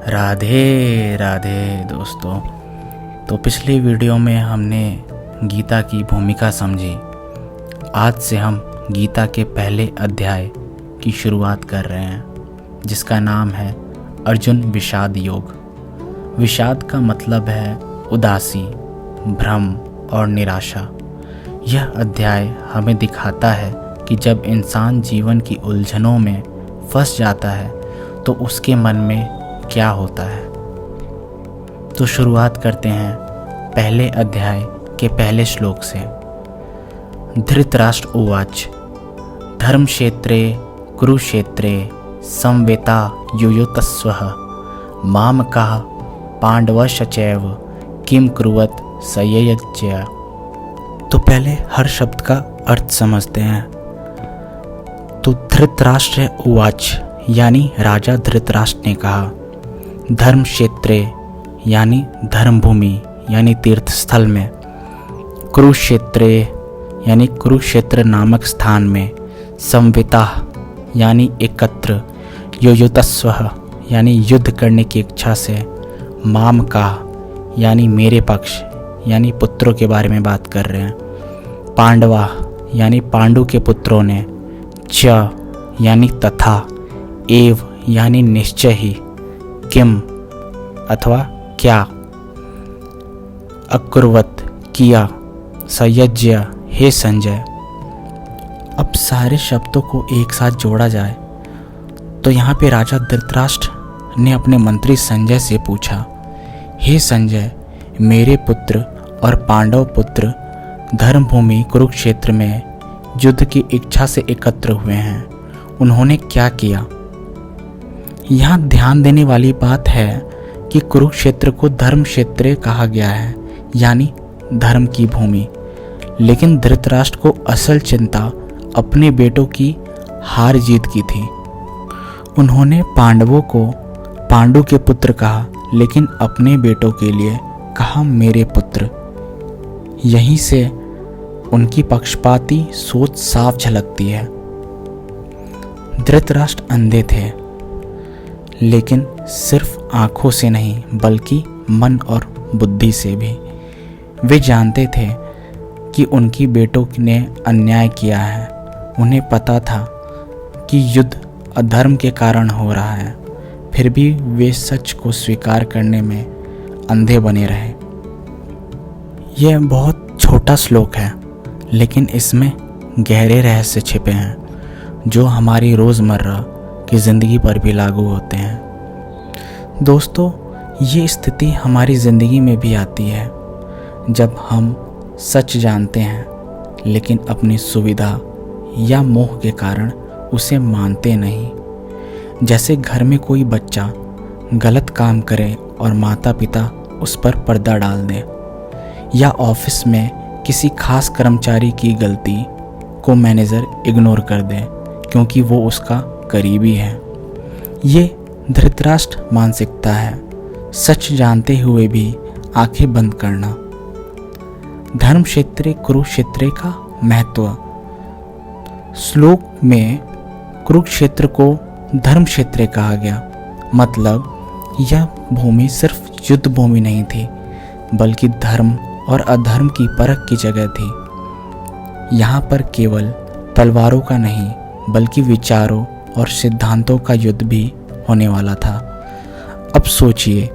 राधे राधे दोस्तों। तो पिछली वीडियो में हमने गीता की भूमिका समझी। आज से हम गीता के पहले अध्याय की शुरुआत कर रहे हैं, जिसका नाम है अर्जुन विषाद योग। विषाद का मतलब है उदासी, भ्रम और निराशा। यह अध्याय हमें दिखाता है कि जब इंसान जीवन की उलझनों में फंस जाता है तो उसके मन में क्या होता है। तो शुरुआत करते हैं पहले अध्याय के पहले श्लोक से। धृतराष्ट्र उवाच धर्मक्षेत्रे कुरुक्षेत्रे संवेता युयुत्स्वः मामकाः पांडवश्चैव किम कुर्वत सयज्ञ। तो पहले हर शब्द का अर्थ समझते हैं। तो धृतराष्ट्र उवाच यानी राजा धृतराष्ट्र ने कहा, धर्म क्षेत्रे यानी धर्मभूमि यानी तीर्थ स्थल में, कुरुक्षेत्रे यानी कुरुक्षेत्र नामक स्थान में, संविता यानी एकत्र, युयुत्स्वः यानी युद्ध करने की इच्छा से, माम का यानी मेरे पक्ष यानी पुत्रों के बारे में बात कर रहे हैं, पांडवा यानी पांडु के पुत्रों ने, च यानी तथा, एव यानी निश्चय ही, किम अथवा क्या, अकुर्वत किया, सयज्ञ हे संजय। अब सारे शब्दों को एक साथ जोड़ा जाए तो यहाँ पे राजा धृतराष्ट्र ने अपने मंत्री संजय से पूछा, हे संजय, मेरे पुत्र और पांडव पुत्र धर्मभूमि कुरुक्षेत्र में युद्ध की इच्छा से एकत्र हुए हैं, उन्होंने क्या किया। यहाँ ध्यान देने वाली बात है कि कुरुक्षेत्र को धर्म क्षेत्र कहा गया है, यानी धर्म की भूमि। लेकिन धृतराष्ट्र को असल चिंता अपने बेटों की हार जीत की थी। उन्होंने पांडवों को पांडु के पुत्र कहा, लेकिन अपने बेटों के लिए कहा मेरे पुत्र। यहीं से उनकी पक्षपाती सोच साफ झलकती है। धृतराष्ट्र अंधे थे, लेकिन सिर्फ आंखों से नहीं बल्कि मन और बुद्धि से भी। वे जानते थे कि उनकी बेटों ने अन्याय किया है। उन्हें पता था कि युद्ध अधर्म के कारण हो रहा है, फिर भी वे सच को स्वीकार करने में अंधे बने रहे। यह बहुत छोटा श्लोक है, लेकिन इसमें गहरे रहस्य छिपे हैं जो हमारी रोज़मर्रा की ज़िंदगी पर भी लागू होते हैं। दोस्तों, ये स्थिति हमारी ज़िंदगी में भी आती है जब हम सच जानते हैं लेकिन अपनी सुविधा या मोह के कारण उसे मानते नहीं। जैसे घर में कोई बच्चा गलत काम करे और माता पिता उस पर पर्दा डाल दे, या ऑफिस में किसी खास कर्मचारी की गलती को मैनेजर इग्नोर कर दे क्योंकि वो उसका करीबी है। ये धृतराष्ट्र मानसिकता है, सच जानते हुए भी आंखें बंद करना। धर्म क्षेत्र कुरुक्षेत्र का महत्व। श्लोक में कुरुक्षेत्र को धर्म क्षेत्र कहा गया, मतलब यह भूमि सिर्फ युद्ध भूमि नहीं थी बल्कि धर्म और अधर्म की परख की जगह थी। यहाँ पर केवल तलवारों का नहीं बल्कि विचारों और सिद्धांतों का युद्ध भी होने वाला था। अब सोचिए,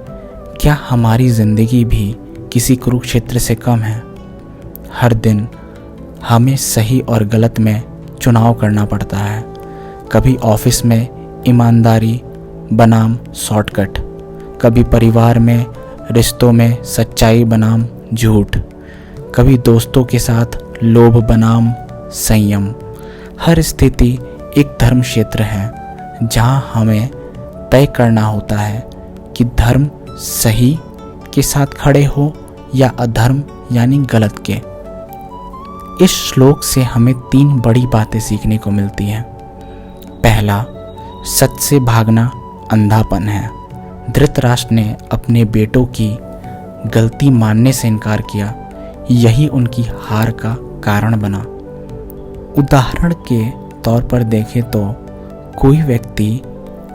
क्या हमारी ज़िंदगी भी किसी कुरुक्षेत्र से कम है? हर दिन हमें सही और गलत में चुनाव करना पड़ता है। कभी ऑफिस में ईमानदारी बनाम शॉर्टकट, कभी परिवार में रिश्तों में सच्चाई बनाम झूठ, कभी दोस्तों के साथ लोभ बनाम संयम। हर स्थिति एक धर्म क्षेत्र है जहां हमें तय करना होता है कि धर्म सही के साथ खड़े हो या अधर्म यानी गलत के। इस श्लोक से हमें 3 बड़ी बातें सीखने को मिलती हैं। पहला, सच से भागना अंधापन है। धृतराष्ट्र ने अपने बेटों की गलती मानने से इनकार किया, यही उनकी हार का कारण बना। उदाहरण के तौर पर देखें तो कोई व्यक्ति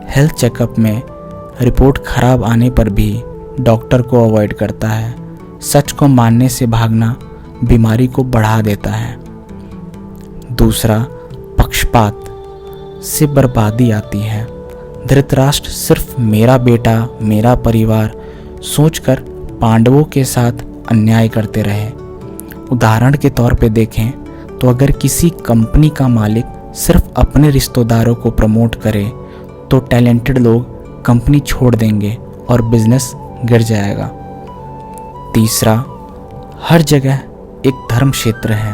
हेल्थ चेकअप में रिपोर्ट खराब आने पर भी डॉक्टर को अवॉइड करता है। सच को मानने से भागना बीमारी को बढ़ा देता है। दूसरा, पक्षपात से बर्बादी आती है। धृतराष्ट्र सिर्फ मेरा बेटा, मेरा परिवार सोचकर पांडवों के साथ अन्याय करते रहे। उदाहरण के तौर पे देखें तो अगर किसी कंपनी का मालिक सिर्फ अपने रिश्तेदारों को प्रमोट करे तो टैलेंटेड लोग कंपनी छोड़ देंगे और बिजनेस गिर जाएगा। तीसरा, हर जगह एक धर्म क्षेत्र है।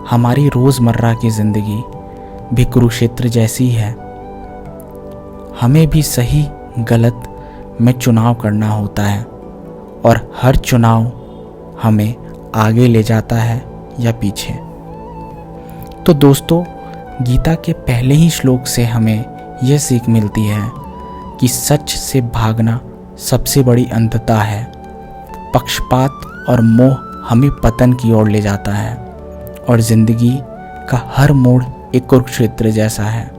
हमारी रोज़मर्रा की ज़िंदगी भी कुरुक्षेत्र जैसी है। हमें भी सही गलत में चुनाव करना होता है और हर चुनाव हमें आगे ले जाता है या पीछे। तो दोस्तों, गीता के पहले ही श्लोक से हमें यह सीख मिलती है कि सच से भागना सबसे बड़ी अंधता है। पक्षपात और मोह हमें पतन की ओर ले जाता है और ज़िंदगी का हर मोड़ एक कुरुक्षेत्र जैसा है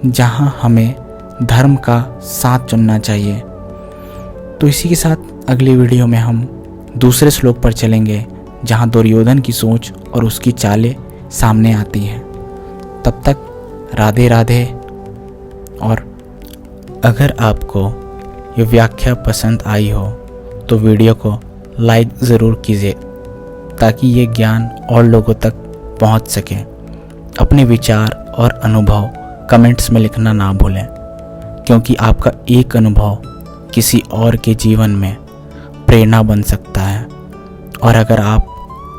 जहां हमें धर्म का साथ चुनना चाहिए। तो इसी के साथ अगली वीडियो में हम दूसरे श्लोक पर चलेंगे जहां दुर्योधन की सोच और उसकी चालें सामने आती हैं। तब तक राधे राधे। और अगर आपको ये व्याख्या पसंद आई हो तो वीडियो को लाइक ज़रूर कीजिए ताकि ये ज्ञान और लोगों तक पहुंच सके। अपने विचार और अनुभव कमेंट्स में लिखना ना भूलें, क्योंकि आपका एक अनुभव किसी और के जीवन में प्रेरणा बन सकता है। और अगर आप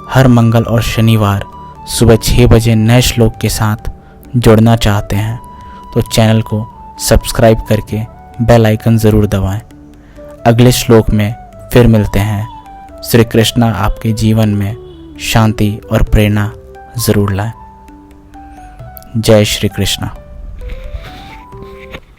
हर मंगल और शनिवार सुबह 6 बजे नए श्लोक के साथ जुड़ना चाहते हैं तो चैनल को सब्सक्राइब करके बेल आइकन ज़रूर दबाएं। अगले श्लोक में फिर मिलते हैं। श्री कृष्णा आपके जीवन में शांति और प्रेरणा ज़रूर लाएं। जय श्री कृष्णा।